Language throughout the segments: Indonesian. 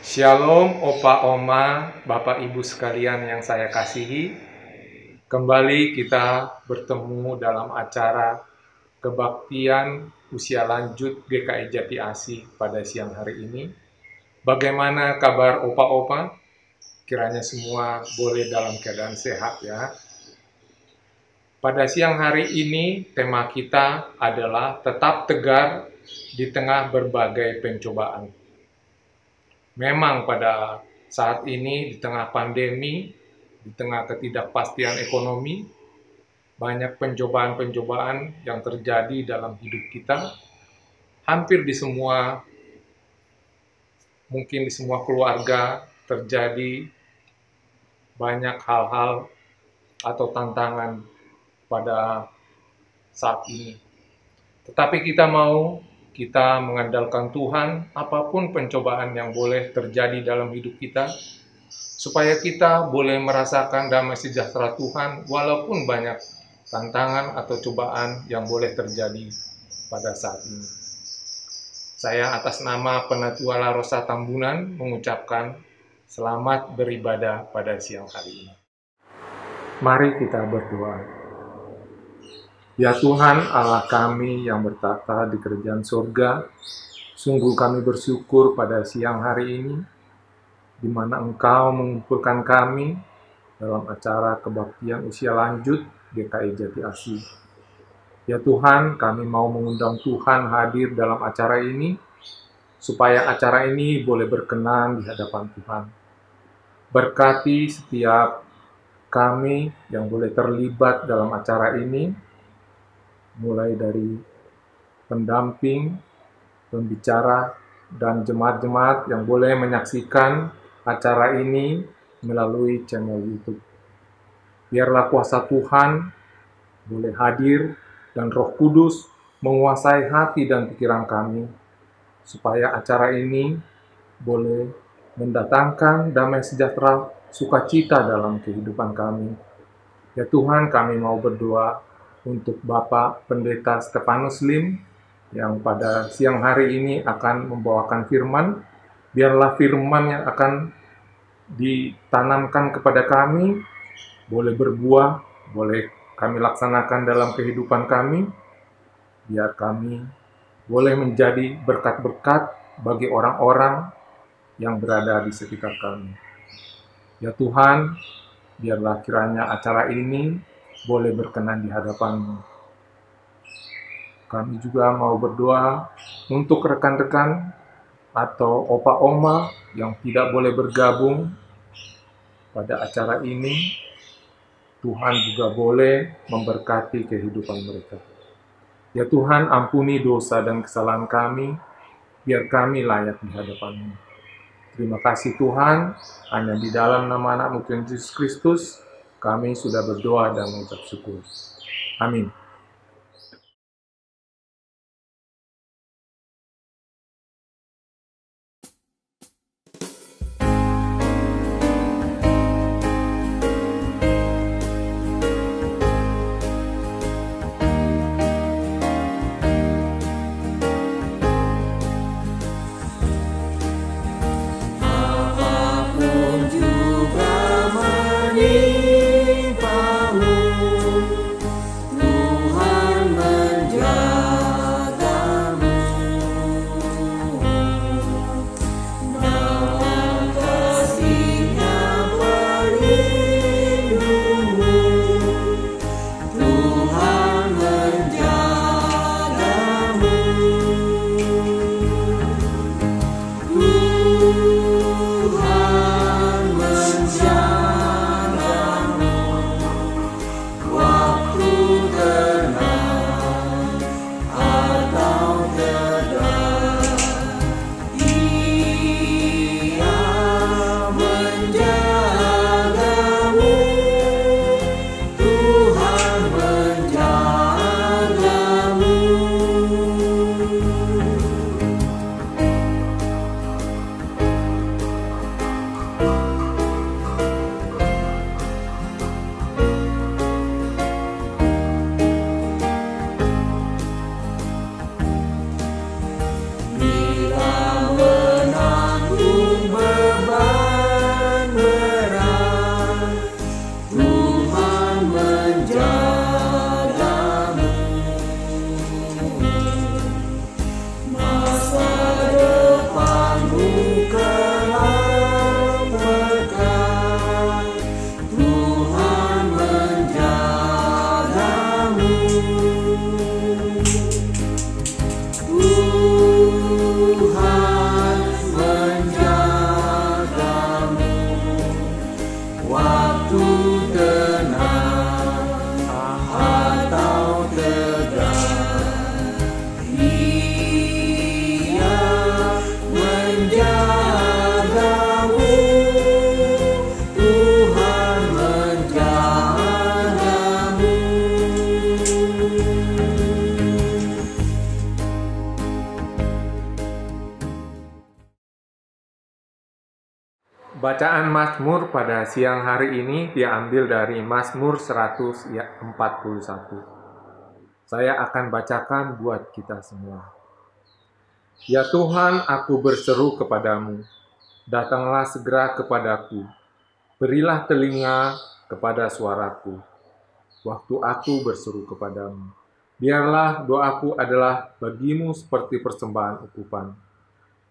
Shalom Opa Oma, Bapak Ibu sekalian yang saya kasihi. Kembali kita bertemu dalam acara kebaktian usia lanjut GKI Jati Asih pada siang hari ini. Bagaimana kabar Opa-Opa? Kiranya semua boleh dalam keadaan sehat ya. Pada siang hari ini tema kita adalah tetap tegar di tengah berbagai pencobaan. Memang pada saat ini di tengah pandemi, di tengah ketidakpastian ekonomi, banyak pencobaan-pencobaan yang terjadi dalam hidup kita. Hampir mungkin di semua keluarga terjadi banyak hal-hal atau tantangan pada saat ini. Tetapi kita mengandalkan Tuhan, apapun pencobaan yang boleh terjadi dalam hidup kita, supaya kita boleh merasakan damai sejahtera Tuhan, walaupun banyak tantangan atau cobaan yang boleh terjadi pada saat ini. Saya atas nama Penatua La Rosa Tambunan mengucapkan selamat beribadah pada siang hari ini. Mari kita berdoa. Ya Tuhan Allah kami yang bertata di kerajaan surga, sungguh kami bersyukur pada siang hari ini, di mana Engkau mengumpulkan kami dalam acara kebaktian usia lanjut GKI Jati Asih. Ya Tuhan, kami mau mengundang Tuhan hadir dalam acara ini, supaya acara ini boleh berkenan di hadapan Tuhan. Berkati setiap kami yang boleh terlibat dalam acara ini, mulai dari pendamping, pembicara, dan jemaat-jemaat yang boleh menyaksikan acara ini melalui channel YouTube. Biarlah kuasa Tuhan boleh hadir dan Roh Kudus menguasai hati dan pikiran kami, supaya acara ini boleh mendatangkan damai sejahtera, sukacita dalam kehidupan kami. Ya Tuhan, kami mau berdoa untuk Bapak Pendeta Stefanus Lim yang pada siang hari ini akan membawakan firman. Biarlah firman yang akan ditanamkan kepada kami boleh berbuah, boleh kami laksanakan dalam kehidupan kami. Biar kami boleh menjadi berkat-berkat bagi orang-orang yang berada di sekitar kami. Ya Tuhan, biarlah kiranya acara ini boleh berkenan di hadapan-Mu. Kami juga mau berdoa untuk rekan-rekan atau opa-oma yang tidak boleh bergabung pada acara ini. Tuhan juga boleh memberkati kehidupan mereka. Ya Tuhan, ampuni dosa dan kesalahan kami, biar kami layak di hadapan-Mu. Terima kasih Tuhan, hanya di dalam nama anak-Mu Tuhan Yesus Kristus, kami sudah berdoa dan mengucap syukur. Amin. Apapun juga menimpamu, Bacaan Mazmur pada siang hari ini diambil dari Mazmur 141. Saya akan bacakan buat kita semua. Ya Tuhan, aku berseru kepadamu, datanglah segera kepadaku, berilah telinga kepada suaraku, waktu aku berseru kepadamu. Biarlah doaku adalah bagimu seperti persembahan ukupan,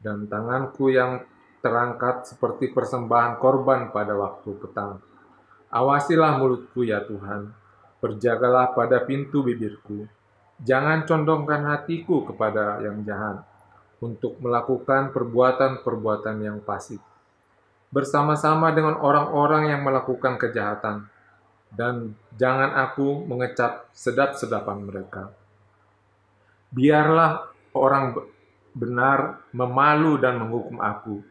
dan tanganku yang terangkat seperti persembahan korban pada waktu petang. Awasilah mulutku ya Tuhan, berjagalah pada pintu bibirku. Jangan condongkan hatiku kepada yang jahat, untuk melakukan perbuatan-perbuatan yang fasik, bersama-sama dengan orang-orang yang melakukan kejahatan, dan jangan aku mengecap sedap-sedapan mereka. Biarlah orang benar memalu dan menghukum aku,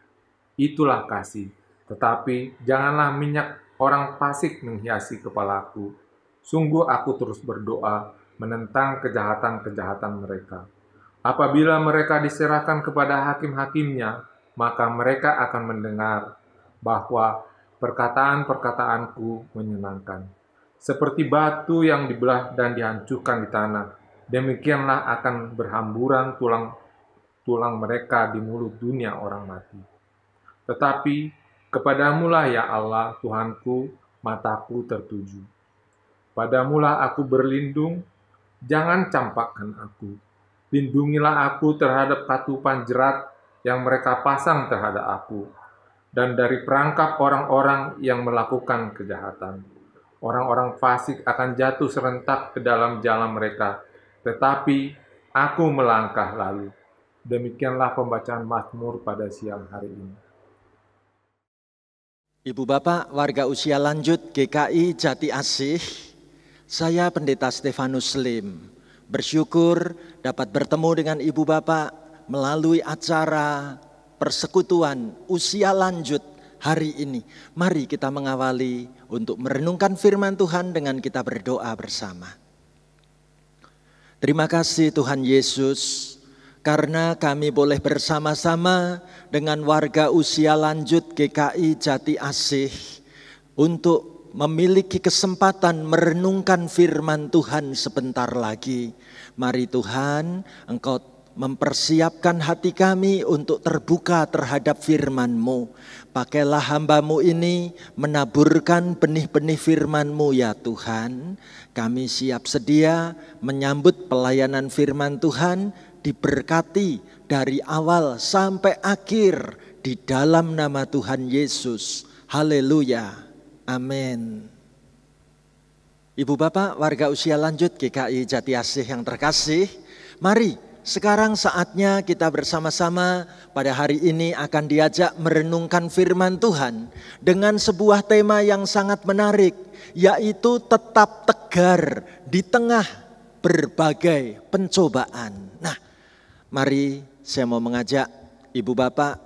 itulah kasih. Tetapi janganlah minyak orang fasik menghiasi kepalaku. Sungguh aku terus berdoa menentang kejahatan-kejahatan mereka. Apabila mereka diserahkan kepada hakim-hakimnya, maka mereka akan mendengar bahwa perkataan-perkataanku menyenangkan. Seperti batu yang dibelah dan dihancurkan di tanah, demikianlah akan berhamburan tulang mereka di mulut dunia orang mati. Tetapi kepadamulah ya Allah, Tuhanku, mataku tertuju. Padamulah aku berlindung, jangan campakkan aku. Lindungilah aku terhadap katupan jerat yang mereka pasang terhadap aku, dan dari perangkap orang-orang yang melakukan kejahatan. Orang-orang fasik akan jatuh serentak ke dalam jalan mereka, tetapi aku melangkah lalu. Demikianlah pembacaan Mazmur pada siang hari ini. Ibu Bapak warga usia lanjut GKI Jati Asih, saya Pendeta Stefanus Lim, bersyukur dapat bertemu dengan Ibu Bapak melalui acara persekutuan usia lanjut hari ini. Mari kita mengawali untuk merenungkan firman Tuhan dengan kita berdoa bersama. Terima kasih Tuhan Yesus, karena kami boleh bersama-sama dengan warga usia lanjut GKI Jati Asih untuk memiliki kesempatan merenungkan firman Tuhan sebentar lagi. Mari Tuhan, Engkau mempersiapkan hati kami untuk terbuka terhadap firman-Mu. Pakailah hamba-Mu ini menaburkan benih-benih firman-Mu ya Tuhan. Kami siap sedia menyambut pelayanan firman Tuhan, diberkati dari awal sampai akhir di dalam nama Tuhan Yesus. Haleluya. Amin. Ibu Bapak warga usia lanjut GKI Jati Asih yang terkasih, mari sekarang saatnya kita bersama-sama pada hari ini akan diajak merenungkan firman Tuhan dengan sebuah tema yang sangat menarik, yaitu tetap tegar di tengah berbagai pencobaan. Nah, mari saya mau mengajak Ibu Bapak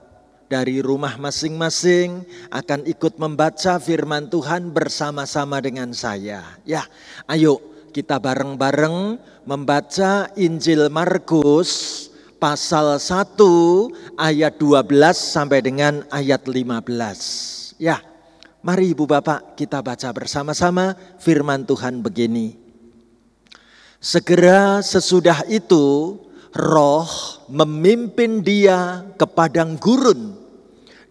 dari rumah masing-masing akan ikut membaca firman Tuhan bersama-sama dengan saya. Ya, ayo kita bareng-bareng membaca Injil Markus pasal 1 ayat 12 sampai dengan ayat 15. Ya, mari Ibu Bapak kita baca bersama-sama firman Tuhan begini. Segera sesudah itu Roh memimpin dia ke padang gurun.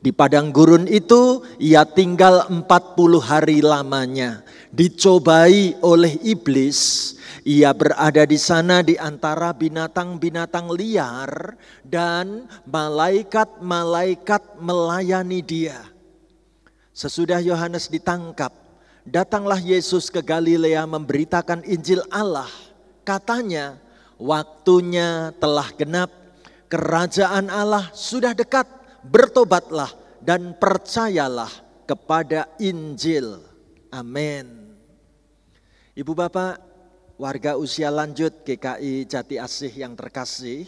Di padang gurun itu ia tinggal 40 hari lamanya. Dicobai oleh iblis, ia berada di sana di antara binatang-binatang liar dan malaikat-malaikat melayani dia. Sesudah Yohanes ditangkap, datanglah Yesus ke Galilea memberitakan Injil Allah. Katanya, waktunya telah genap, kerajaan Allah sudah dekat, bertobatlah dan percayalah kepada Injil. Amin. Ibu Bapak, warga usia lanjut GKI Jati Asih yang terkasih,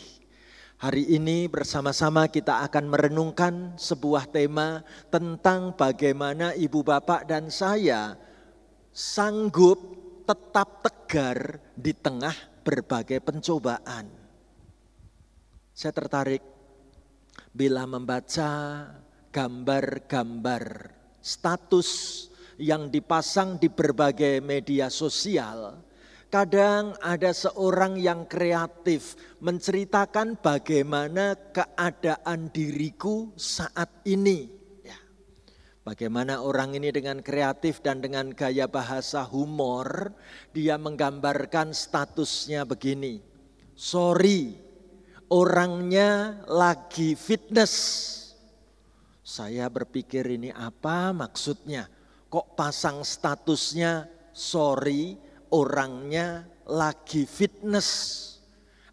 hari ini bersama-sama kita akan merenungkan sebuah tema tentang bagaimana Ibu Bapak dan saya sanggup tetap tegar di tengah berbagai pencobaan. Saya tertarik bila membaca gambar-gambar status yang dipasang di berbagai media sosial, kadang ada seorang yang kreatif menceritakan bagaimana keadaan diriku saat ini. Ya. Bagaimana orang ini dengan kreatif dan dengan gaya bahasa humor, dia menggambarkan statusnya begini. Sorry, orangnya lagi fitness. Saya berpikir ini apa maksudnya? Kok pasang statusnya sorry, orangnya lagi fitness.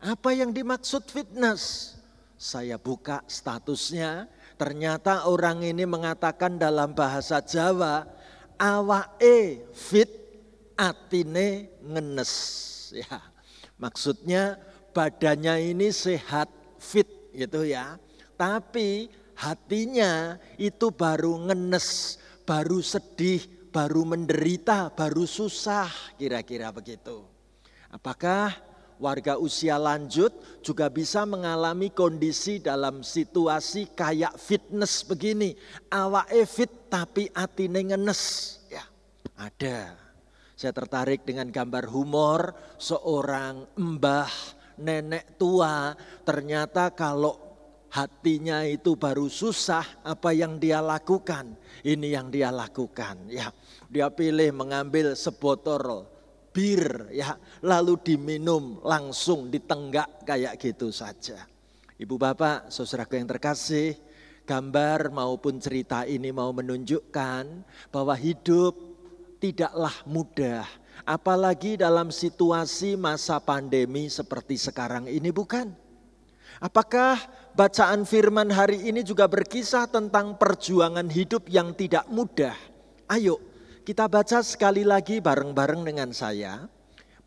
Apa yang dimaksud fitness? Saya buka statusnya, ternyata orang ini mengatakan dalam bahasa Jawa, awake fit, atine ngenes. Ya, maksudnya badannya ini sehat, fit gitu ya. Tapi hatinya itu baru ngenes, baru sedih, baru menderita, baru susah, kira-kira begitu. Apakah warga usia lanjut juga bisa mengalami kondisi dalam situasi kayak fitness begini? Awake fit tapi atine ngenes. Ya, ada. Saya tertarik dengan gambar humor seorang mbah, nenek tua, ternyata kalau hatinya itu baru susah, apa yang dia lakukan? Ini yang dia lakukan, ya. Dia pilih mengambil sebotol bir, ya, lalu diminum langsung ditenggak kayak gitu saja. Ibu bapak, saudaraku yang terkasih, gambar maupun cerita ini mau menunjukkan bahwa hidup tidaklah mudah. Apalagi dalam situasi masa pandemi seperti sekarang ini, bukan? Apakah bacaan firman hari ini juga berkisah tentang perjuangan hidup yang tidak mudah? Ayo kita baca sekali lagi bareng-bareng dengan saya.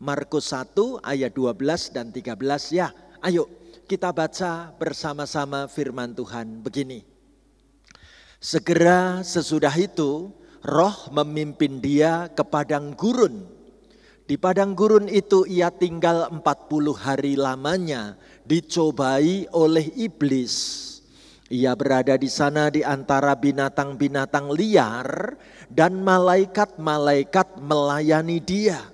Markus 1 ayat 12 dan 13 ya. Ayo kita baca bersama-sama firman Tuhan begini. Segera sesudah itu Roh memimpin dia ke padang gurun. Di padang gurun itu ia tinggal 40 hari lamanya, dicobai oleh iblis. Ia berada di sana di antara binatang-binatang liar dan malaikat-malaikat melayani dia.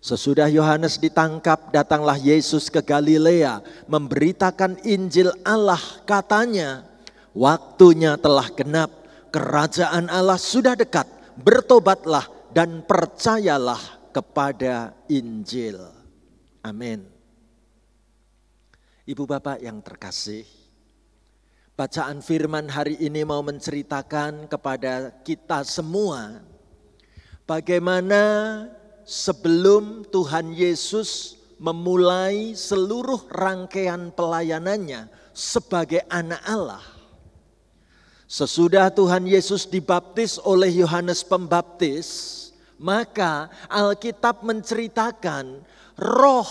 Sesudah Yohanes ditangkap, datanglah Yesus ke Galilea memberitakan Injil Allah, katanya, waktunya telah genap, kerajaan Allah sudah dekat, bertobatlah dan percayalah kepada Injil. Amin. Ibu bapak yang terkasih, bacaan firman hari ini mau menceritakan kepada kita semua bagaimana sebelum Tuhan Yesus memulai seluruh rangkaian pelayanannya sebagai anak Allah. Sesudah Tuhan Yesus dibaptis oleh Yohanes Pembaptis, maka Alkitab menceritakan Roh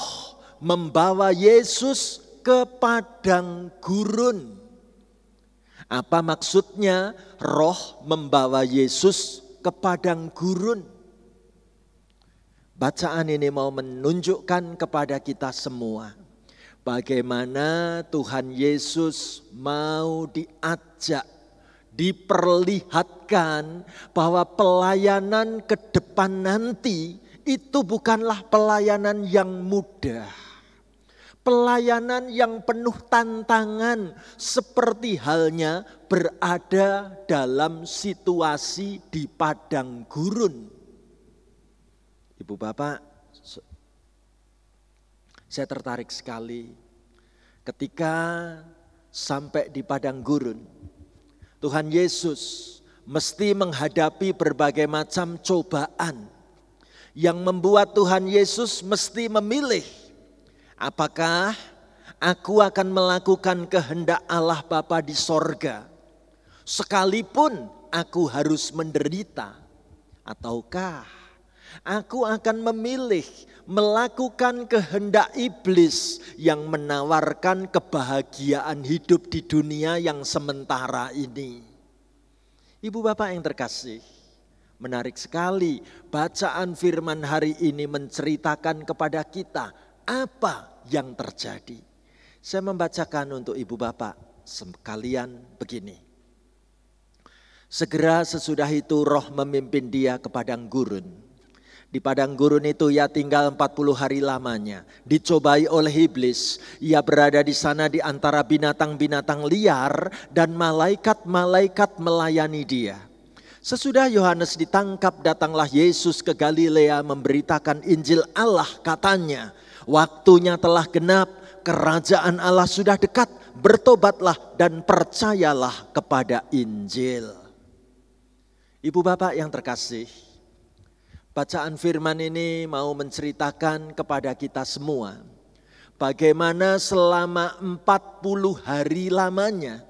membawa Yesus ke padang gurun. Apa maksudnya Roh membawa Yesus ke padang gurun? Bacaan ini mau menunjukkan kepada kita semua bagaimana Tuhan Yesus mau diajak, diperlihatkan bahwa pelayanan ke depan nanti itu bukanlah pelayanan yang mudah. Pelayanan yang penuh tantangan seperti halnya berada dalam situasi di padang gurun. Ibu bapak, saya tertarik sekali ketika sampai di padang gurun. Tuhan Yesus mesti menghadapi berbagai macam cobaan yang membuat Tuhan Yesus mesti memilih, apakah aku akan melakukan kehendak Allah Bapa di sorga sekalipun aku harus menderita, ataukah aku akan memilih melakukan kehendak iblis yang menawarkan kebahagiaan hidup di dunia yang sementara ini. Ibu bapak yang terkasih, menarik sekali bacaan firman hari ini menceritakan kepada kita apa yang terjadi. Saya membacakan untuk ibu bapak sekalian begini. Segera sesudah itu roh memimpin dia ke padang gurun. Di padang gurun itu ia tinggal 40 hari lamanya. Dicobai oleh iblis. Ia berada di sana di antara binatang-binatang liar dan malaikat-malaikat melayani dia. Sesudah Yohanes ditangkap, datanglah Yesus ke Galilea memberitakan Injil Allah, katanya, waktunya telah genap, kerajaan Allah sudah dekat, bertobatlah dan percayalah kepada Injil. Ibu bapak yang terkasih, bacaan firman ini mau menceritakan kepada kita semua bagaimana selama 40 hari lamanya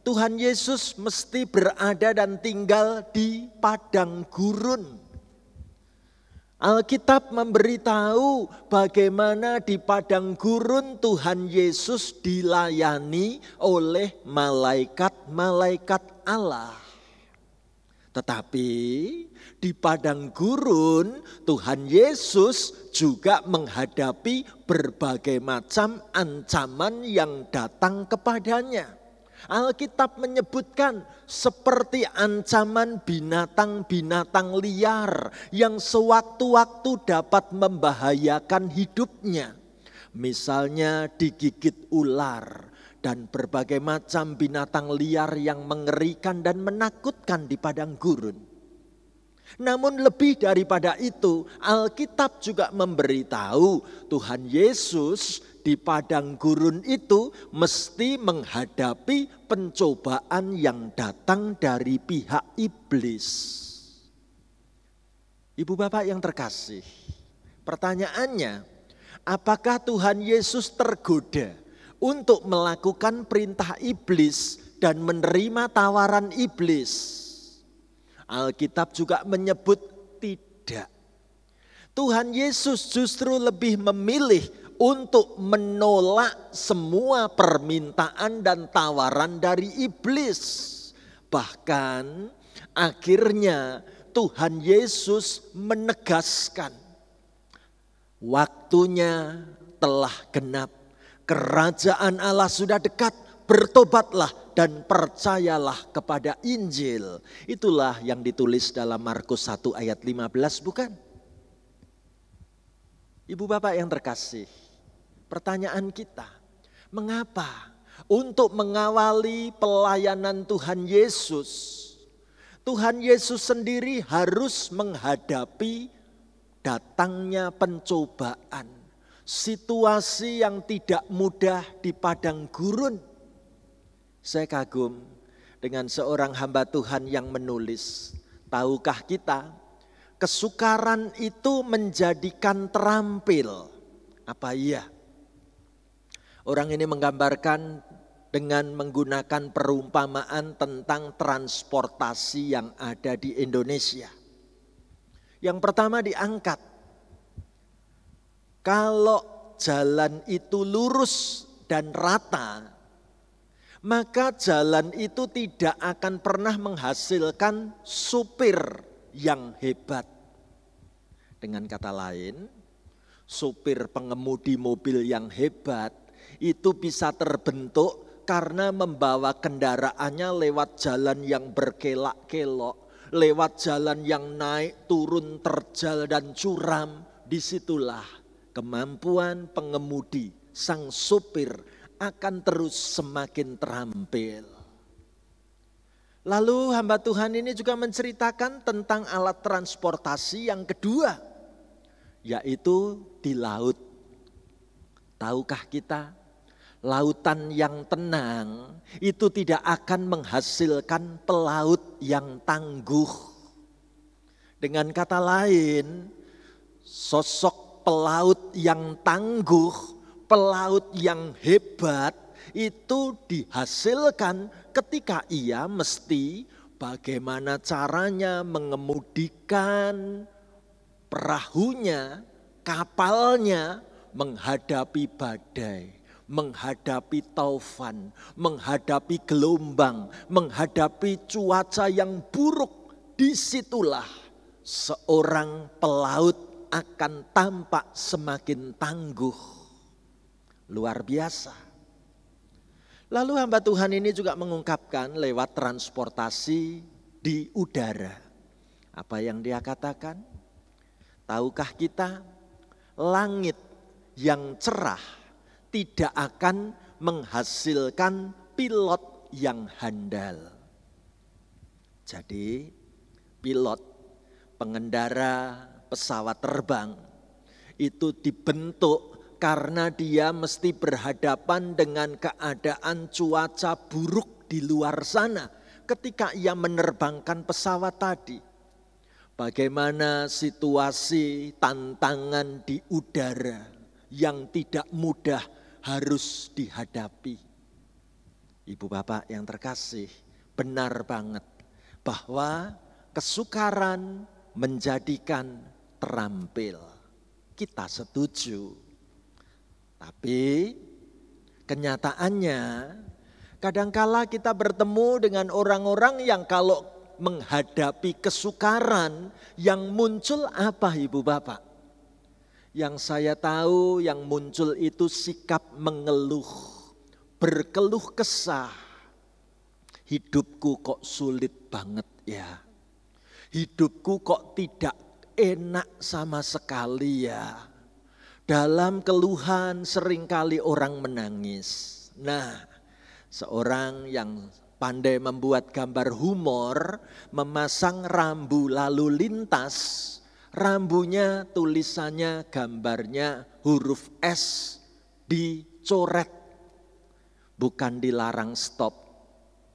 Tuhan Yesus mesti berada dan tinggal di padang gurun. Alkitab memberitahu bagaimana di padang gurun Tuhan Yesus dilayani oleh malaikat-malaikat Allah. Tetapi di padang gurun Tuhan Yesus juga menghadapi berbagai macam ancaman yang datang kepadanya. Alkitab menyebutkan seperti ancaman binatang-binatang liar yang sewaktu-waktu dapat membahayakan hidupnya. Misalnya digigit ular dan berbagai macam binatang liar yang mengerikan dan menakutkan di padang gurun. Namun lebih daripada itu, Alkitab juga memberitahu Tuhan Yesus di padang gurun itu mesti menghadapi pencobaan yang datang dari pihak iblis. Ibu bapak yang terkasih, pertanyaannya, apakah Tuhan Yesus tergoda untuk melakukan perintah iblis dan menerima tawaran iblis? Alkitab juga menyebut tidak. Tuhan Yesus justru lebih memilih untuk menolak semua permintaan dan tawaran dari iblis. Bahkan akhirnya Tuhan Yesus menegaskan, waktunya telah genap, kerajaan Allah sudah dekat, bertobatlah dan percayalah kepada Injil. Itulah yang ditulis dalam Markus 1 ayat 15, bukan? Ibu bapak yang terkasih, pertanyaan kita, mengapa untuk mengawali pelayanan Tuhan Yesus sendiri harus menghadapi datangnya pencobaan, situasi yang tidak mudah di padang gurun. Saya kagum dengan seorang hamba Tuhan yang menulis, tahukah kita, kesukaran itu menjadikan terampil. Apa iya? Orang ini menggambarkan dengan menggunakan perumpamaan tentang transportasi yang ada di Indonesia. Yang pertama diangkat, kalau jalan itu lurus dan rata, maka jalan itu tidak akan pernah menghasilkan supir yang hebat. Dengan kata lain, supir pengemudi mobil yang hebat itu bisa terbentuk karena membawa kendaraannya lewat jalan yang berkelak-kelok, lewat jalan yang naik turun terjal dan curam. Disitulah kemampuan pengemudi sang supir akan terus semakin terampil. Lalu hamba Tuhan ini juga menceritakan tentang alat transportasi yang kedua, yaitu di laut. Tahukah kita, lautan yang tenang itu tidak akan menghasilkan pelaut yang tangguh. Dengan kata lain, sosok pelaut yang tangguh, pelaut yang hebat itu dihasilkan ketika ia mesti bagaimana caranya mengemudikan perahunya, kapalnya menghadapi badai, menghadapi taufan, menghadapi gelombang, menghadapi cuaca yang buruk. Disitulah seorang pelaut akan tampak semakin tangguh. Luar biasa. Lalu hamba Tuhan ini juga mengungkapkan lewat transportasi di udara. Apa yang dia katakan? Tahukah kita, langit yang cerah tidak akan menghasilkan pilot yang handal. Jadi pilot, pengendara pesawat terbang itu dibentuk karena dia mesti berhadapan dengan keadaan cuaca buruk di luar sana ketika ia menerbangkan pesawat tadi. Bagaimana situasi tantangan di udara yang tidak mudah harus dihadapi. Ibu bapak yang terkasih, benar banget bahwa kesukaran menjadikan terampil. Kita setuju. Tapi kenyataannya kadangkala kita bertemu dengan orang-orang yang kalau menghadapi kesukaran yang muncul apa ibu bapak? Yang saya tahu yang muncul itu sikap mengeluh, berkeluh kesah. Hidupku kok sulit banget ya. Hidupku kok tidak enak sama sekali ya. Dalam keluhan seringkali orang menangis. Nah, seorang yang pandai membuat gambar humor, memasang rambu lalu lintas, rambunya tulisannya gambarnya huruf S dicoret. Bukan dilarang stop,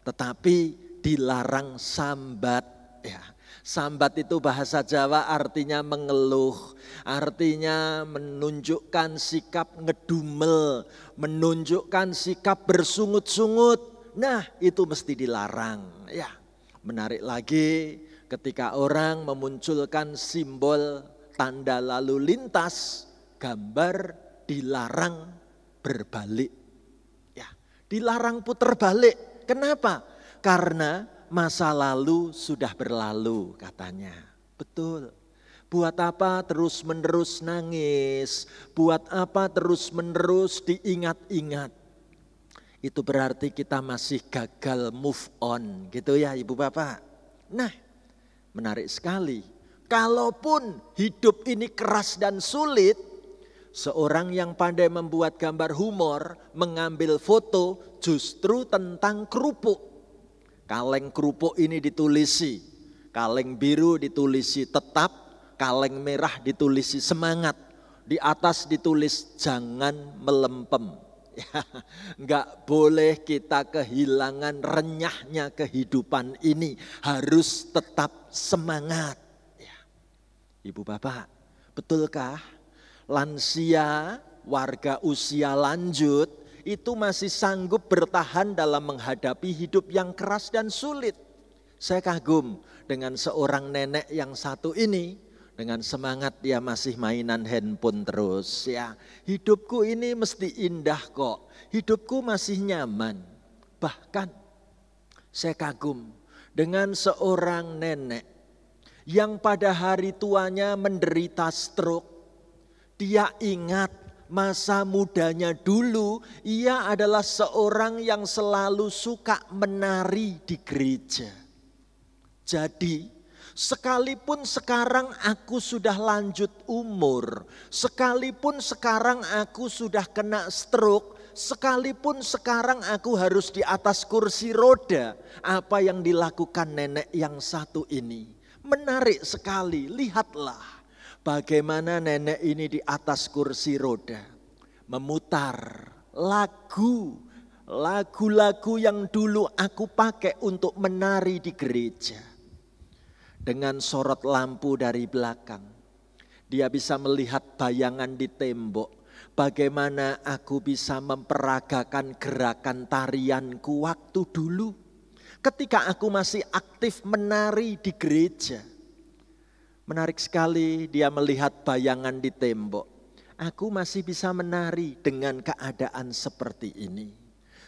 tetapi dilarang sambat. Ya, sambat itu bahasa Jawa artinya mengeluh, artinya menunjukkan sikap ngedumel, menunjukkan sikap bersungut-sungut. Nah, itu mesti dilarang. Ya, menarik lagi ketika orang memunculkan simbol tanda lalu lintas, gambar dilarang berbalik. Ya, dilarang putar balik. Kenapa? Karena masa lalu sudah berlalu katanya. Betul. Buat apa terus-menerus nangis? Buat apa terus-menerus diingat-ingat? Itu berarti kita masih gagal move on gitu ya ibu bapak. Nah, menarik sekali. Kalaupun hidup ini keras dan sulit, seorang yang pandai membuat gambar humor, mengambil foto justru tentang kerupuk. Kaleng kerupuk ini ditulisi, kaleng biru ditulisi tetap, kaleng merah ditulisi semangat. Di atas ditulis jangan melempem. Ya, enggak boleh kita kehilangan renyahnya kehidupan ini, harus tetap semangat. Ya. Ibu bapak, betulkah lansia, warga usia lanjut itu masih sanggup bertahan dalam menghadapi hidup yang keras dan sulit? Saya kagum dengan seorang nenek yang satu ini. Dengan semangat dia masih mainan handphone terus ya. Hidupku ini mesti indah kok. Hidupku masih nyaman. Bahkan saya kagum dengan seorang nenek yang pada hari tuanya menderita stroke. Dia ingat masa mudanya dulu ia adalah seorang yang selalu suka menari di gereja. Jadi sekalipun sekarang aku sudah lanjut umur, sekalipun sekarang aku sudah kena stroke, sekalipun sekarang aku harus di atas kursi roda, apa yang dilakukan nenek yang satu ini menarik sekali. Lihatlah bagaimana nenek ini di atas kursi roda memutar lagu-lagu yang dulu aku pakai untuk menari di gereja. Dengan sorot lampu dari belakang, dia bisa melihat bayangan di tembok. Bagaimana aku bisa memperagakan gerakan tarianku waktu dulu. Ketika aku masih aktif menari di gereja. Menarik sekali dia melihat bayangan di tembok. Aku masih bisa menari dengan keadaan seperti ini.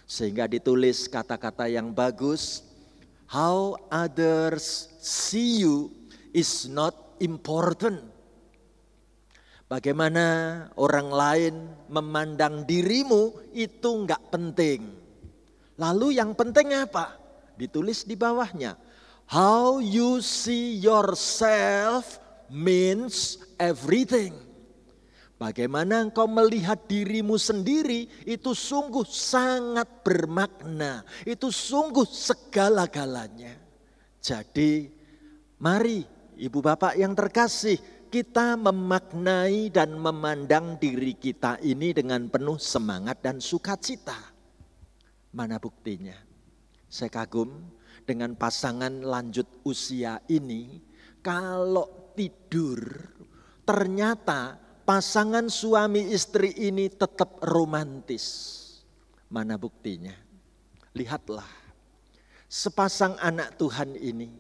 Sehingga ditulis kata-kata yang bagus. How others see you is not important. Bagaimana orang lain memandang dirimu itu enggak penting. Lalu yang penting apa? Ditulis di bawahnya. How you see yourself means everything. Bagaimana engkau melihat dirimu sendiri itu sungguh sangat bermakna. Itu sungguh segala-galanya. Jadi mari ibu bapak yang terkasih, kita memaknai dan memandang diri kita ini dengan penuh semangat dan sukacita. Mana buktinya? Saya kagum dengan pasangan lanjut usia ini, kalau tidur ternyata pasangan suami istri ini tetap romantis. Mana buktinya? Lihatlah, sepasang anak Tuhan ini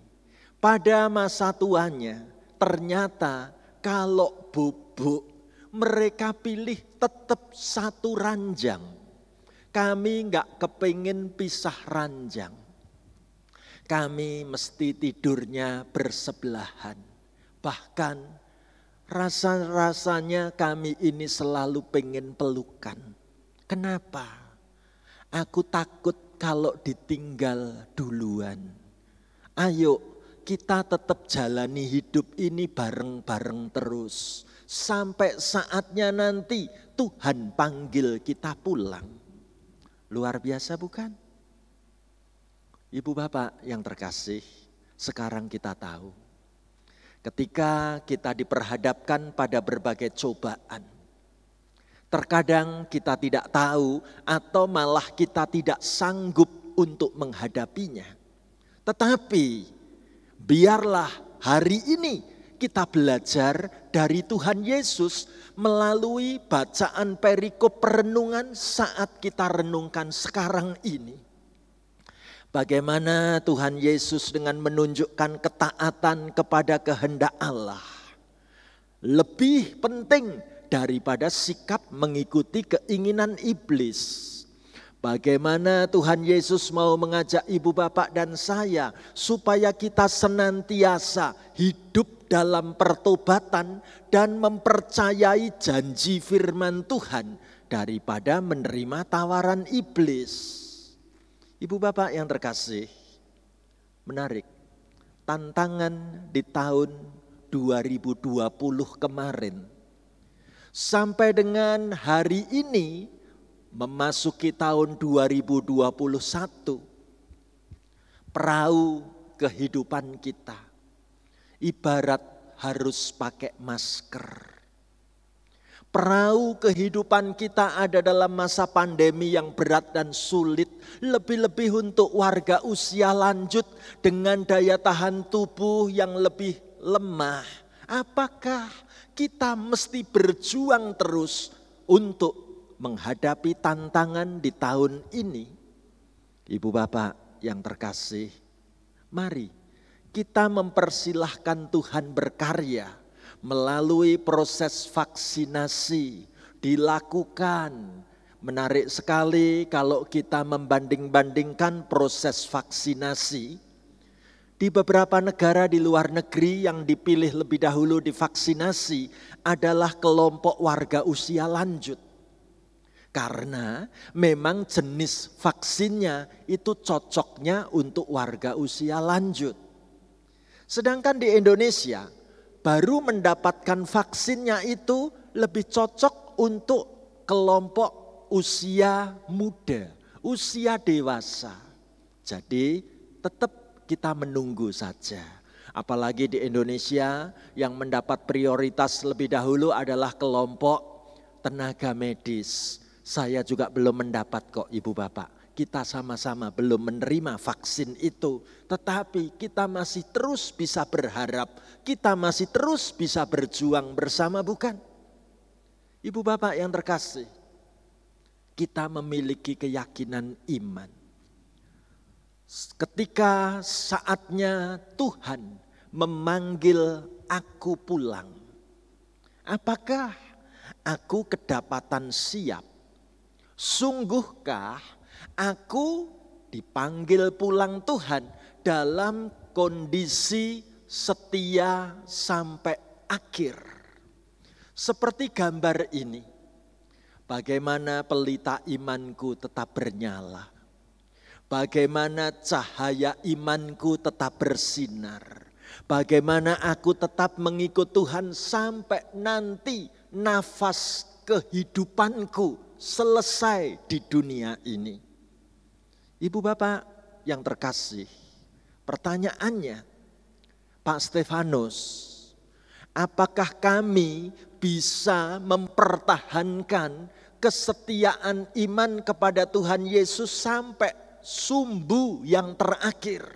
pada masa tuanya ternyata kalau bubuk mereka pilih tetap satu ranjang. Kami enggak kepingin pisah ranjang. Kami mesti tidurnya bersebelahan. Bahkan rasa-rasanya kami ini selalu pengen pelukan. Kenapa? Aku takut kalau ditinggal duluan. Ayo kita tetap jalani hidup ini bareng-bareng terus. Sampai saatnya nanti Tuhan panggil kita pulang. Luar biasa bukan? Ibu bapak yang terkasih, sekarang kita tahu. Ketika kita diperhadapkan pada berbagai cobaan, terkadang kita tidak tahu atau malah kita tidak sanggup untuk menghadapinya. Tetapi biarlah hari ini kita belajar dari Tuhan Yesus melalui bacaan perikop perenungan saat kita renungkan sekarang ini. Bagaimana Tuhan Yesus dengan menunjukkan ketaatan kepada kehendak Allah lebih penting daripada sikap mengikuti keinginan iblis. Bagaimana Tuhan Yesus mau mengajak ibu bapak dan saya supaya kita senantiasa hidup dalam pertobatan dan mempercayai janji firman Tuhan daripada menerima tawaran iblis. Ibu bapak yang terkasih, menarik, tantangan di tahun 2020 kemarin sampai dengan hari ini memasuki tahun 2021, perahu kehidupan kita ibarat harus pakai masker. Perahu kehidupan kita ada dalam masa pandemi yang berat dan sulit. Lebih-lebih untuk warga usia lanjut dengan daya tahan tubuh yang lebih lemah. Apakah kita mesti berjuang terus untuk menghadapi tantangan di tahun ini? Ibu bapak yang terkasih, mari kita mempersilahkan Tuhan berkarya. Melalui proses vaksinasi dilakukan. Menarik sekali kalau kita membanding-bandingkan proses vaksinasi. Di beberapa negara di luar negeri yang dipilih lebih dahulu divaksinasi adalah kelompok warga usia lanjut. Karena memang jenis vaksinnya itu cocoknya untuk warga usia lanjut. Sedangkan di Indonesia baru mendapatkan vaksinnya itu lebih cocok untuk kelompok usia muda, usia dewasa. Jadi tetap kita menunggu saja. Apalagi di Indonesia yang mendapat prioritas lebih dahulu adalah kelompok tenaga medis. Saya juga belum mendapat kok ibu bapak. Kita sama-sama belum menerima vaksin itu. Tetapi kita masih terus bisa berharap. Kita masih terus bisa berjuang bersama bukan? Ibu bapak yang terkasih. Kita memiliki keyakinan iman. Ketika saatnya Tuhan memanggil aku pulang. Apakah aku kedapatan siap? Sungguhkah aku dipanggil pulang Tuhan dalam kondisi setia sampai akhir. Seperti gambar ini, bagaimana pelita imanku tetap bernyala. Bagaimana cahaya imanku tetap bersinar. Bagaimana aku tetap mengikut Tuhan sampai nanti nafas kehidupanku selesai di dunia ini. Ibu bapak yang terkasih, pertanyaannya, Pak Stefanus, apakah kami bisa mempertahankan kesetiaan iman kepada Tuhan Yesus sampai sumbu yang terakhir?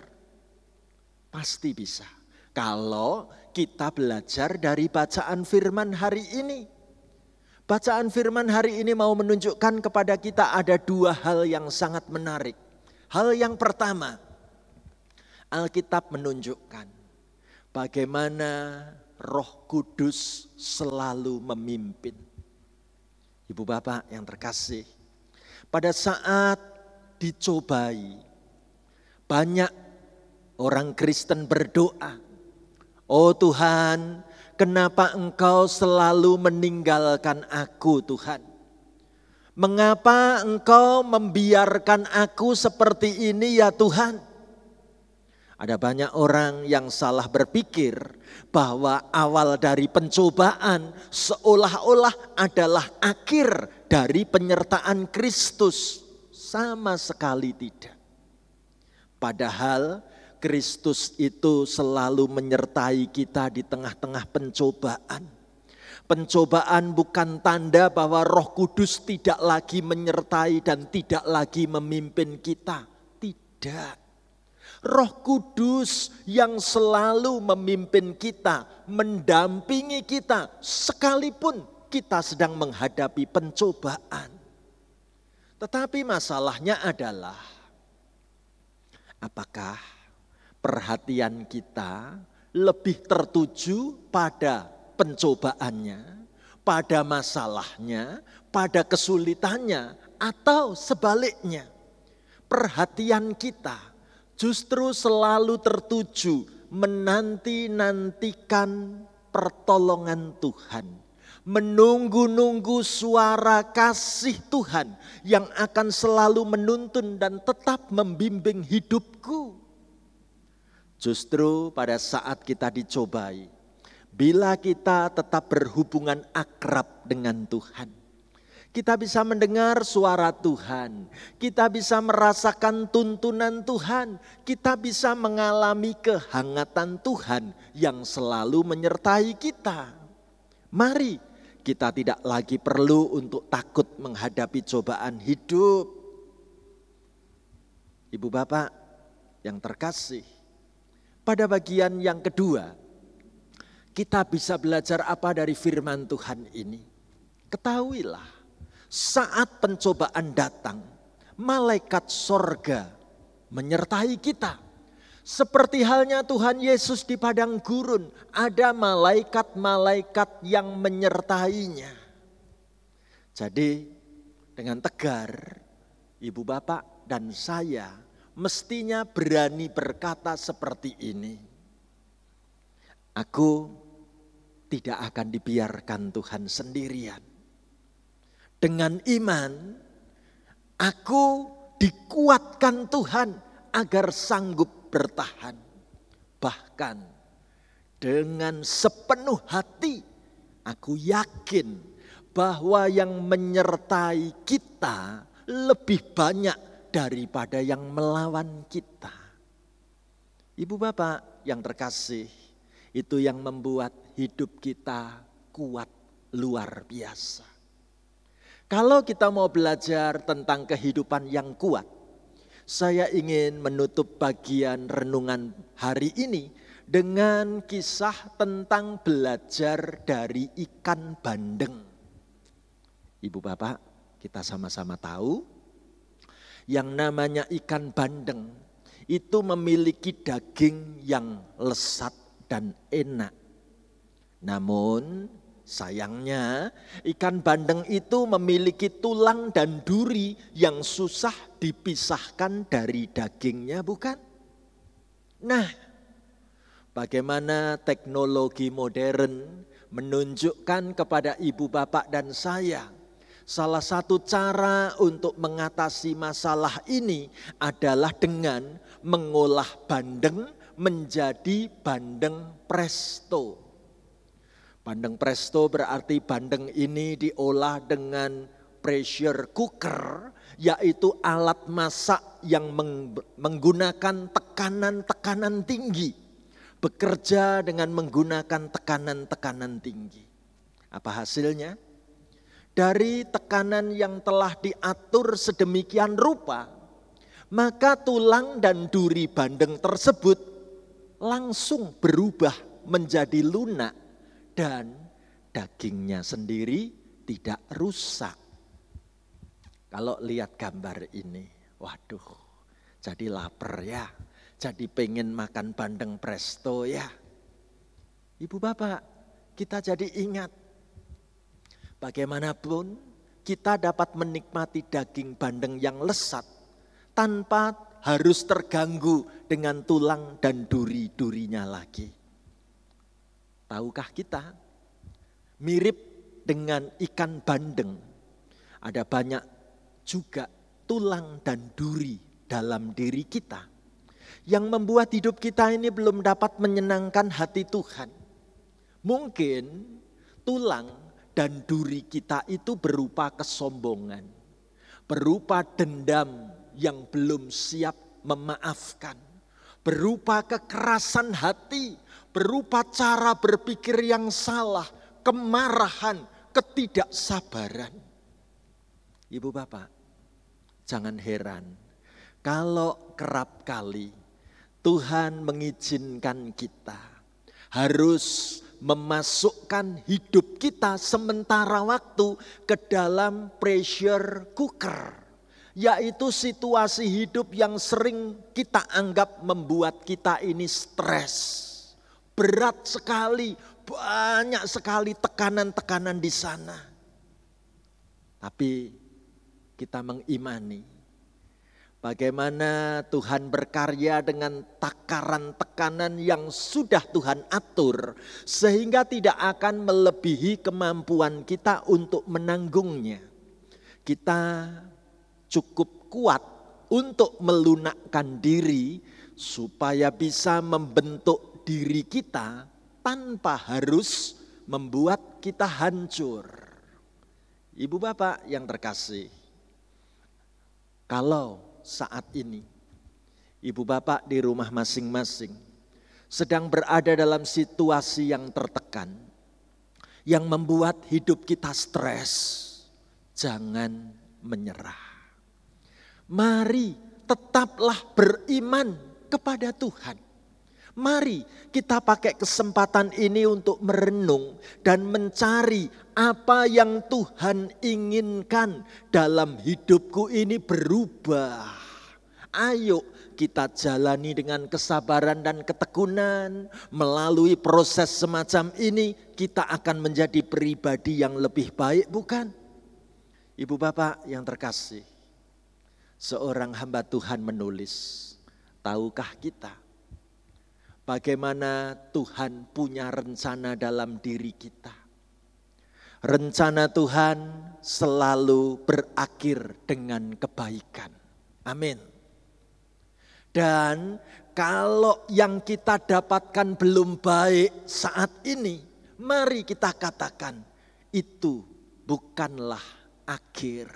Pasti bisa. Kalau kita belajar dari bacaan firman hari ini. Bacaan firman hari ini mau menunjukkan kepada kita ada dua hal yang sangat menarik. Hal yang pertama, Alkitab menunjukkan bagaimana Roh Kudus selalu memimpin. Ibu bapak yang terkasih, pada saat dicobai, banyak orang Kristen berdoa, "Oh Tuhan, kenapa Engkau selalu meninggalkan aku Tuhan? Mengapa Engkau membiarkan aku seperti ini ya Tuhan?" Ada banyak orang yang salah berpikir bahwa awal dari pencobaan seolah-olah adalah akhir dari penyertaan Kristus. Sama sekali tidak. Padahal Kristus itu selalu menyertai kita di tengah-tengah pencobaan. Pencobaan bukan tanda bahwa Roh Kudus tidak lagi menyertai dan tidak lagi memimpin kita. Tidak. Roh Kudus yang selalu memimpin kita, mendampingi kita sekalipun kita sedang menghadapi pencobaan. Tetapi masalahnya adalah, apakah perhatian kita lebih tertuju pada pencobaannya, pada masalahnya, pada kesulitannya, atau sebaliknya? Perhatian kita justru selalu tertuju menanti-nantikan pertolongan Tuhan. Menunggu-nunggu suara kasih Tuhan yang akan selalu menuntun dan tetap membimbing hidupku. Justru pada saat kita dicobai, bila kita tetap berhubungan akrab dengan Tuhan, kita bisa mendengar suara Tuhan, kita bisa merasakan tuntunan Tuhan, kita bisa mengalami kehangatan Tuhan yang selalu menyertai kita. Mari kita tidak lagi perlu untuk takut menghadapi cobaan hidup. Ibu bapak yang terkasih, pada bagian yang kedua, kita bisa belajar apa dari firman Tuhan ini? Ketahuilah, saat pencobaan datang, malaikat sorga menyertai kita. Seperti halnya Tuhan Yesus di padang gurun, ada malaikat-malaikat yang menyertainya. Jadi dengan tegar, ibu bapak dan saya mestinya berani berkata seperti ini. Aku tidak akan dibiarkan Tuhan sendirian. Dengan iman, aku dikuatkan Tuhan agar sanggup bertahan. Bahkan dengan sepenuh hati aku yakin bahwa yang menyertai kita lebih banyak daripada yang melawan kita. Ibu bapak yang terkasih, itu yang membuat hidup kita kuat luar biasa. Kalau kita mau belajar tentang kehidupan yang kuat, saya ingin menutup bagian renungan hari ini dengan kisah tentang belajar dari ikan bandeng. Ibu bapak, kita sama-sama tahu yang namanya ikan bandeng itu memiliki daging yang lesat dan enak. Namun sayangnya ikan bandeng itu memiliki tulang dan duri yang susah dipisahkan dari dagingnya, bukan? Nah, bagaimana teknologi modern menunjukkan kepada ibu bapak dan saya Salah satu cara untuk mengatasi masalah ini adalah dengan mengolah bandeng menjadi bandeng presto. Bandeng presto berarti bandeng ini diolah dengan pressure cooker, yaitu alat masak yang menggunakan tekanan-tekanan tinggi. Bekerja dengan menggunakan tekanan-tekanan tinggi. Apa hasilnya? Dari tekanan yang telah diatur sedemikian rupa, maka tulang dan duri bandeng tersebut langsung berubah menjadi lunak dan dagingnya sendiri tidak rusak. Kalau lihat gambar ini, waduh, jadi lapar ya, jadi pengen makan bandeng presto ya. Ibu bapak, kita jadi ingat, bagaimanapun kita dapat menikmati daging bandeng yang lezat tanpa harus terganggu dengan tulang dan duri-durinya lagi. Tahukah kita, mirip dengan ikan bandeng, ada banyak juga tulang dan duri dalam diri kita yang membuat hidup kita ini belum dapat menyenangkan hati Tuhan. Mungkin tulang dan duri kita itu berupa kesombongan, berupa dendam yang belum siap memaafkan, berupa kekerasan hati, berupa cara berpikir yang salah, kemarahan, ketidaksabaran. Ibu bapak, jangan heran kalau kerap kali Tuhan mengizinkan kita harus memasukkan hidup kita sementara waktu ke dalam pressure cooker, yaitu situasi hidup yang sering kita anggap membuat kita ini stres, berat sekali, banyak sekali tekanan-tekanan di sana. Tapi kita mengimani bagaimana Tuhan berkarya dengan takaran tekanan yang sudah Tuhan atur, sehingga tidak akan melebihi kemampuan kita untuk menanggungnya. Kita cukup kuat untuk melunakkan diri supaya bisa membentuk diri kita tanpa harus membuat kita hancur. Ibu bapak yang terkasih, kalau saat ini ibu bapak di rumah masing-masing sedang berada dalam situasi yang tertekan, yang membuat hidup kita stres, jangan menyerah. Mari tetaplah beriman kepada Tuhan. Mari kita pakai kesempatan ini untuk merenung dan mencari apa yang Tuhan inginkan dalam hidupku ini berubah. Ayo kita jalani dengan kesabaran dan ketekunan. Melalui proses semacam ini kita akan menjadi pribadi yang lebih baik, bukan? Ibu bapak yang terkasih, seorang hamba Tuhan menulis, tahukah kita bagaimana Tuhan punya rencana dalam diri kita? Rencana Tuhan selalu berakhir dengan kebaikan. Amin. Dan kalau yang kita dapatkan belum baik saat ini, mari kita katakan itu bukanlah akhir.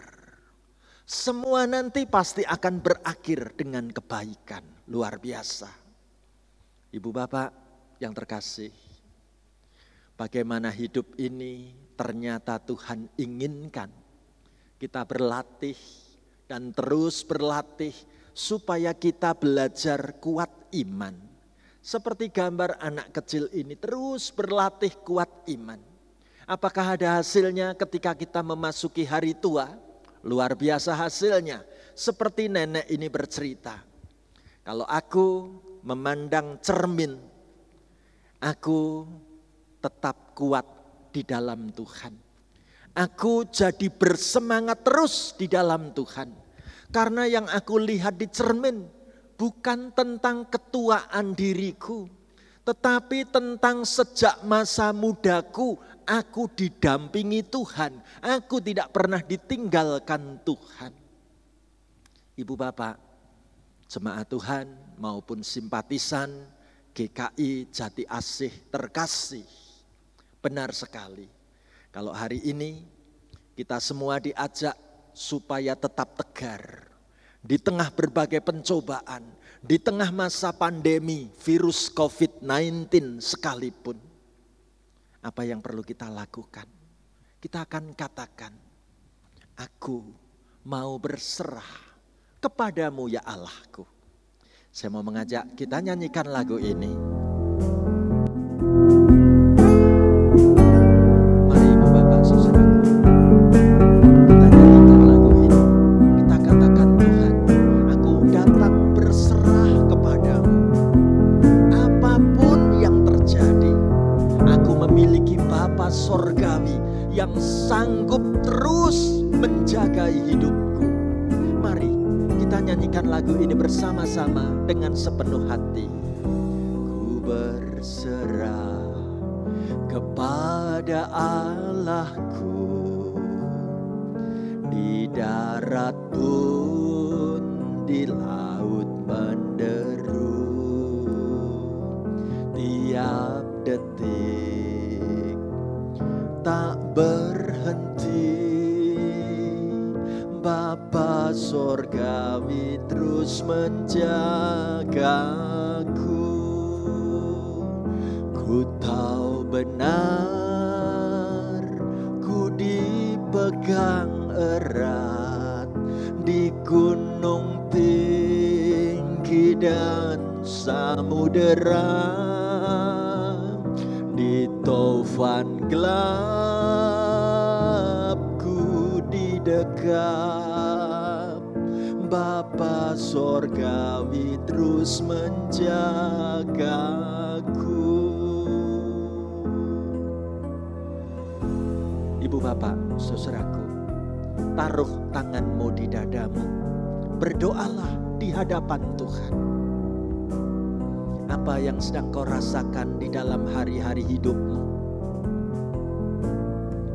Semua nanti pasti akan berakhir dengan kebaikan. Luar biasa. Ibu bapak yang terkasih, bagaimana hidup ini ternyata Tuhan inginkan kita berlatih dan terus berlatih supaya kita belajar kuat iman. Seperti gambar anak kecil ini terus berlatih kuat iman. Apakah ada hasilnya ketika kita memasuki hari tua? Luar biasa hasilnya. Seperti nenek ini bercerita, kalau aku memandang cermin, aku tetap kuat di dalam Tuhan. Aku jadi bersemangat terus di dalam Tuhan. Karena yang aku lihat di cermin bukan tentang ketuaan diriku, tetapi tentang sejak masa mudaku Aku didampingi Tuhan. Aku tidak pernah ditinggalkan Tuhan. Ibu bapak, jemaat Tuhan maupun simpatisan GKI Jati Asih terkasih. Benar sekali. Kalau hari ini kita semua diajak supaya tetap tegar. Di tengah berbagai pencobaan, di tengah masa pandemi virus COVID-19 sekalipun. Apa yang perlu kita lakukan? Kita akan katakan, aku mau berserah kepadamu ya Allahku. Saya mau mengajak kita nyanyikan lagu ini. Mari ibu bapak saudaraku, kita nyanyikan lagu ini. Kita katakan, Tuhan, aku datang berserah kepadamu. Apapun yang terjadi, aku memiliki Bapa Sorgawi yang sanggup terus menjaga hidupku. Mari kita nyanyikan lagu ini bersama-sama dengan sepenuh hati. Ku berserah kepada Allahku, di darat pun di laut menderu, tiap detik tak berhenti. Bapa Sorgawi terus menjagaku. Ku tahu benar, ku dipegang erat di gunung tinggi dan samudera, di taufan gelap ku didekap. Bapa Sorgawi terus menjagaku. Ibu bapak, saudaraku, taruh tanganmu di dadamu. Berdoalah di hadapan Tuhan. Apa yang sedang kau rasakan di dalam hari-hari hidupmu?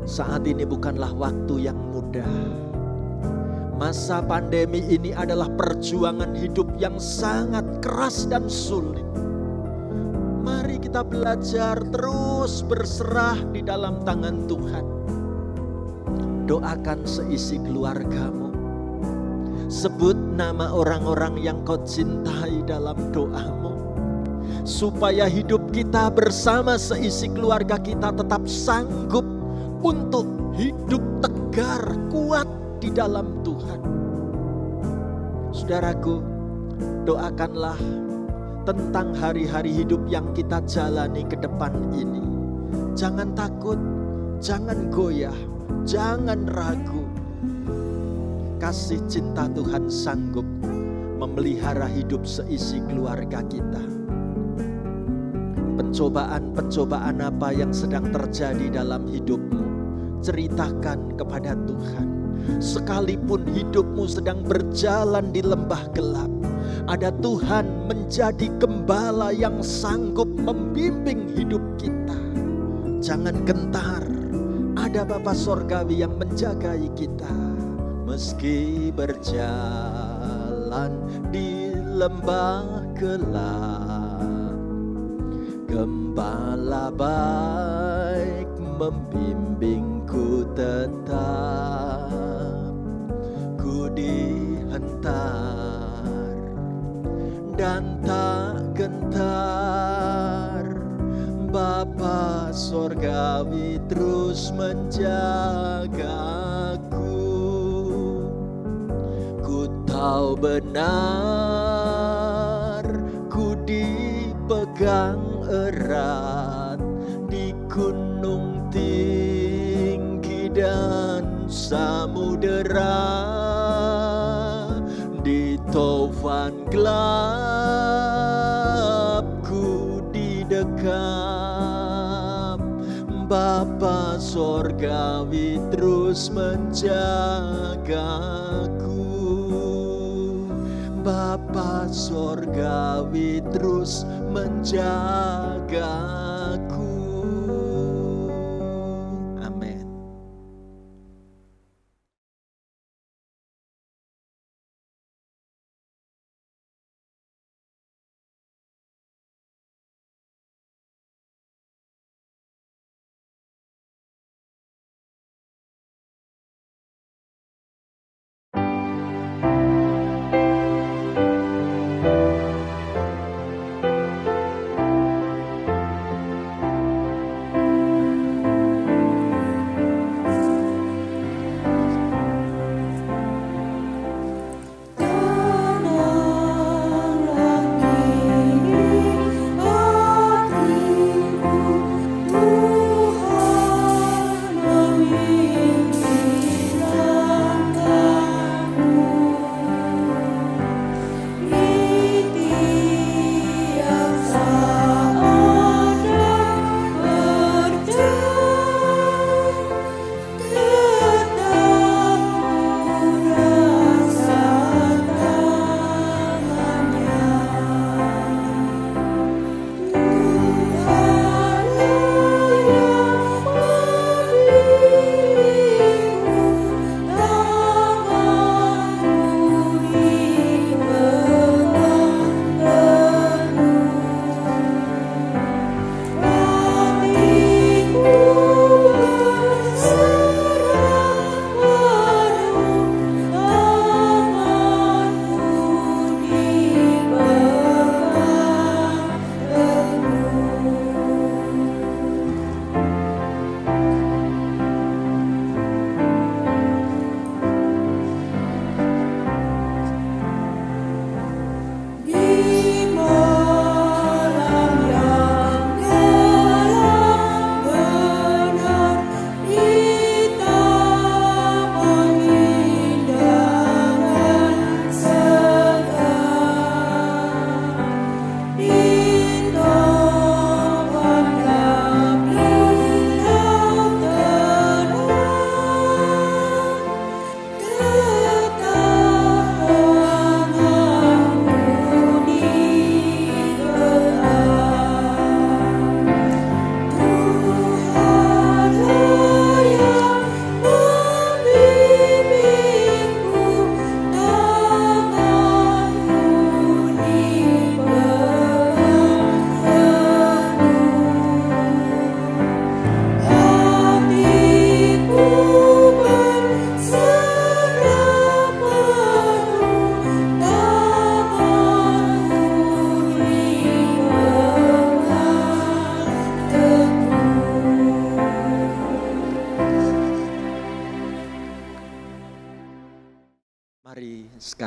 Saat ini bukanlah waktu yang mudah. Masa pandemi ini adalah perjuangan hidup yang sangat keras dan sulit. Mari kita belajar terus berserah di dalam tangan Tuhan. Doakan seisi keluargamu. Sebut nama orang-orang yang kau cintai dalam doamu. Supaya hidup kita bersama seisi keluarga kita tetap sanggup untuk hidup tegar, kuat di dalam Tuhan. Saudaraku, doakanlah tentang hari-hari hidup yang kita jalani ke depan ini. Jangan takut, jangan goyah, jangan ragu. Kasih cinta Tuhan sanggup memelihara hidup seisi keluarga kita. Pencobaan-pencobaan apa yang sedang terjadi dalam hidupmu, ceritakan kepada Tuhan. Sekalipun hidupmu sedang berjalan di lembah gelap, ada Tuhan menjadi gembala yang sanggup membimbing hidup kita. Jangan gentar, ada Bapa Sorgawi yang menjagai kita. Meski berjalan di lembah gelap, Gembala baik membimbingku tetap. Ku dihentar dan tak gentar. Bapa Sorgawi terus menjagaku. Ku tahu benar, ku dipegang erat di gunung tinggi dan samudera, di taufan gelap ku didekap. Bapa Sorgawi terus menjagaku. Bapa Sorgawi terus menjagaku.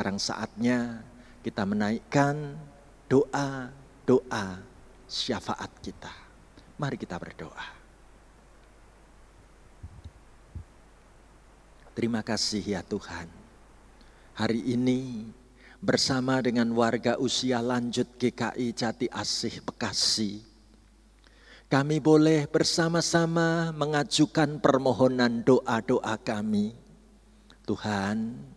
sekarang saatnya kita menaikkan doa syafaat kita. Mari kita berdoa. Terima kasih ya Tuhan. Hari ini bersama dengan warga usia lanjut GKI Jati Asih Bekasi, kami boleh bersama-sama mengajukan permohonan doa-doa kami. Tuhan,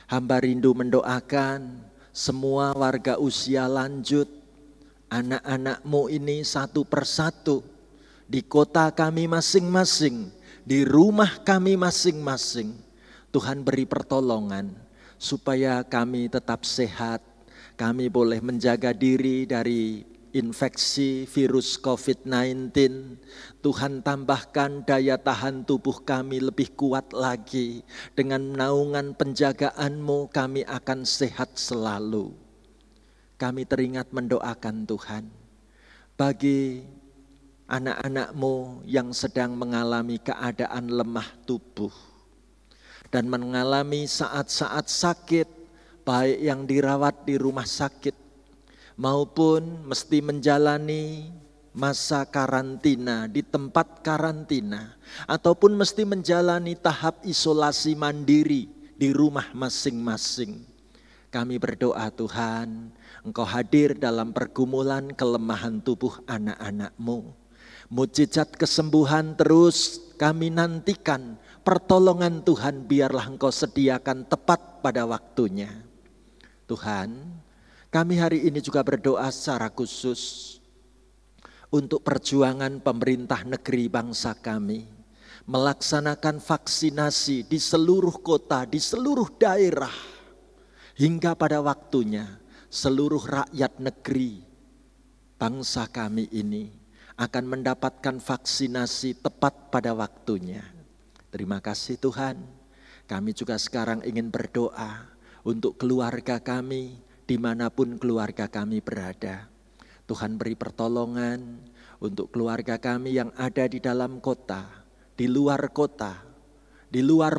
hamba rindu mendoakan semua warga usia lanjut, anak-anak-Mu ini satu persatu, di kota kami masing-masing, di rumah kami masing-masing. Tuhan beri pertolongan, supaya kami tetap sehat, kami boleh menjaga diri dari infeksi virus COVID-19. Tuhan tambahkan daya tahan tubuh kami lebih kuat lagi. Dengan naungan penjagaan-Mu kami akan sehat selalu. Kami teringat mendoakan Tuhan bagi anak-anak-Mu yang sedang mengalami keadaan lemah tubuh dan mengalami saat-saat sakit, baik yang dirawat di rumah sakit maupun mesti menjalani masa karantina di tempat karantina, ataupun mesti menjalani tahap isolasi mandiri di rumah masing-masing. Kami berdoa Tuhan, Engkau hadir dalam pergumulan kelemahan tubuh anak-anak-Mu. Mujizat kesembuhan terus kami nantikan. Pertolongan Tuhan biarlah Engkau sediakan tepat pada waktunya. Tuhan, kami hari ini juga berdoa secara khusus untuk perjuangan pemerintah negeri bangsa kami, melaksanakan vaksinasi di seluruh kota, di seluruh daerah, hingga pada waktunya seluruh rakyat negeri bangsa kami ini akan mendapatkan vaksinasi tepat pada waktunya. Terima kasih Tuhan. Kami juga sekarang ingin berdoa untuk keluarga kami, dimanapun keluarga kami berada. Tuhan beri pertolongan untuk keluarga kami yang ada di dalam kota, di luar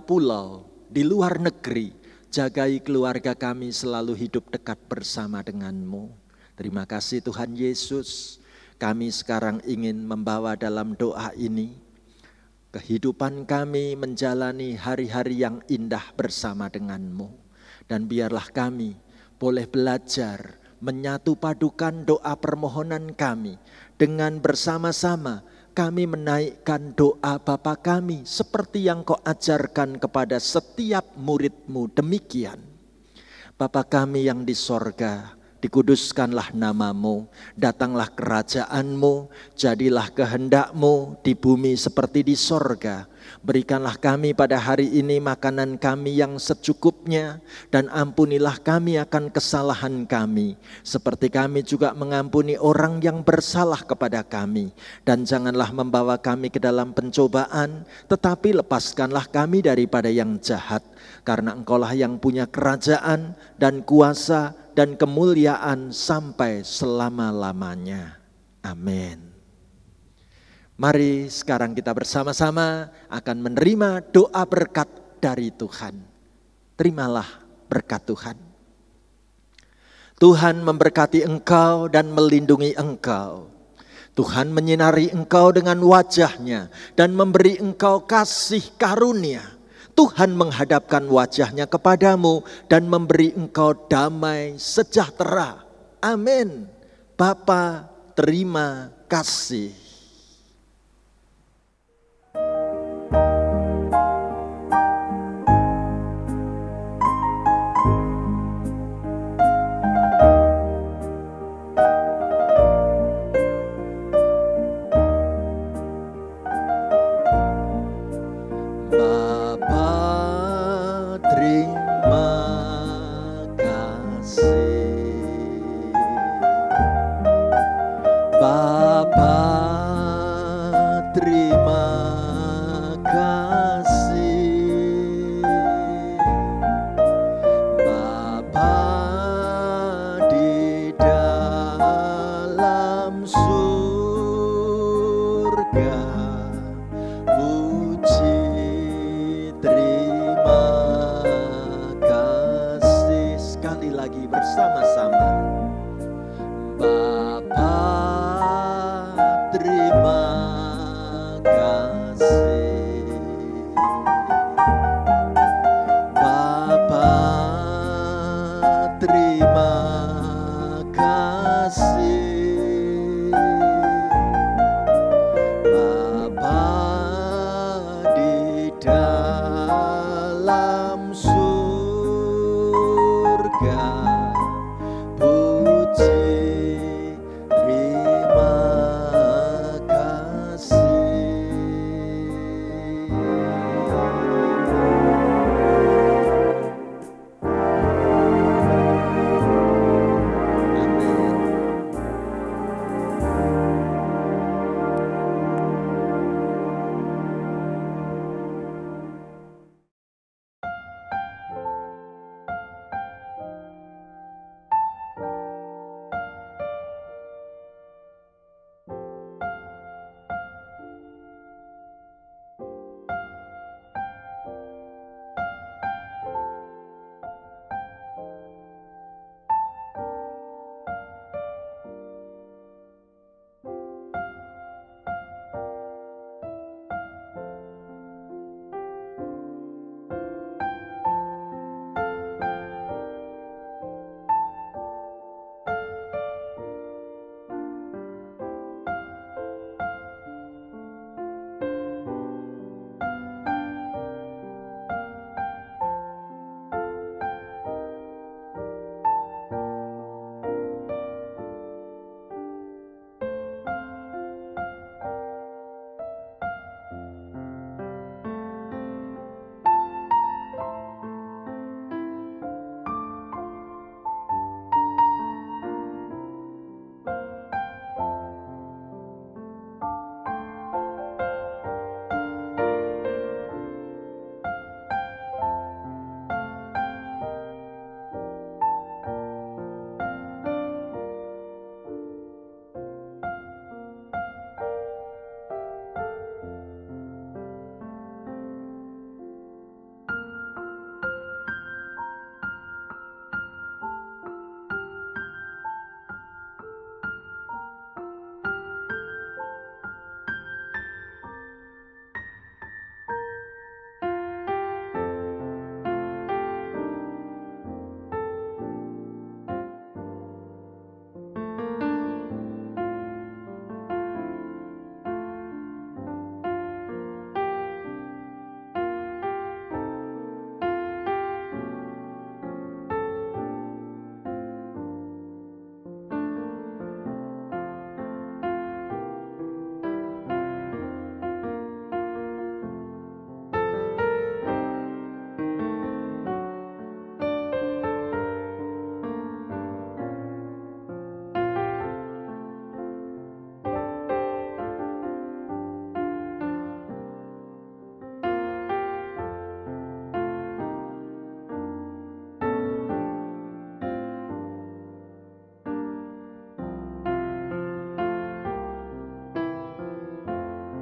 pulau, di luar negeri. Jagai keluarga kami selalu hidup dekat bersama dengan-Mu. Terima kasih Tuhan Yesus. Kami sekarang ingin membawa dalam doa ini kehidupan kami menjalani hari-hari yang indah bersama dengan-Mu. Dan biarlah kami boleh belajar menyatu padukan doa permohonan kami dengan bersama-sama kami menaikkan doa Bapa kami seperti yang Kau ajarkan kepada setiap murid-Mu demikian. Bapa kami yang di sorga, dikuduskanlah nama-Mu, datanglah kerajaan-Mu, jadilah kehendak-Mu di bumi seperti di sorga. Berikanlah kami pada hari ini makanan kami yang secukupnya, dan ampunilah kami akan kesalahan kami, seperti kami juga mengampuni orang yang bersalah kepada kami. Dan janganlah membawa kami ke dalam pencobaan, tetapi lepaskanlah kami daripada yang jahat. Karena Engkaulah yang punya kerajaan dan kuasa dan kemuliaan sampai selama-lamanya. Amin. Mari sekarang kita bersama-sama akan menerima doa berkat dari Tuhan. Terimalah berkat Tuhan. Tuhan memberkati engkau dan melindungi engkau. Tuhan menyinari engkau dengan wajah-Nya dan memberi engkau kasih karunia. Tuhan menghadapkan wajah-Nya kepadamu dan memberi engkau damai sejahtera. Amin. Bapa, terima kasih. Bapa.